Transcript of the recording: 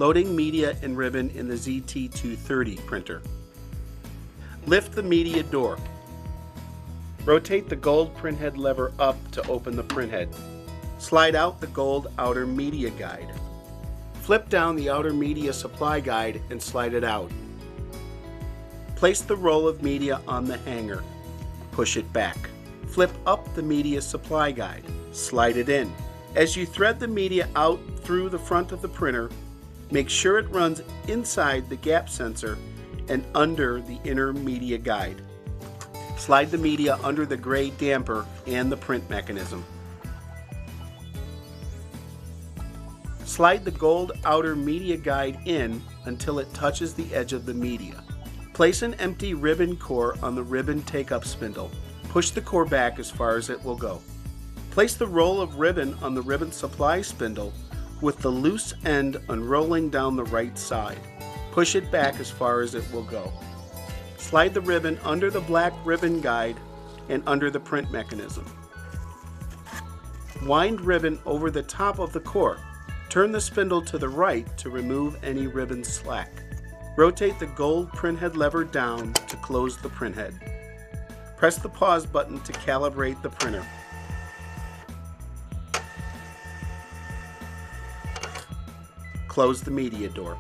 Loading media and ribbon in the ZT230 printer. Lift the media door. Rotate the gold printhead lever up to open the printhead. Slide out the gold outer media guide. Flip down the outer media supply guide and slide it out. Place the roll of media on the hanger. Push it back. Flip up the media supply guide. Slide it in. As you thread the media out through the front of the printer, make sure it runs inside the gap sensor and under the inner media guide. Slide the media under the gray damper and the print mechanism. Slide the gold outer media guide in until it touches the edge of the media. Place an empty ribbon core on the ribbon take-up spindle. Push the core back as far as it will go. Place the roll of ribbon on the ribbon supply spindle with the loose end unrolling down the right side. Push it back as far as it will go. Slide the ribbon under the black ribbon guide and under the print mechanism. Wind ribbon over the top of the core. Turn the spindle to the right to remove any ribbon slack. Rotate the gold printhead lever down to close the printhead. Press the pause button to calibrate the printer. Close the media door.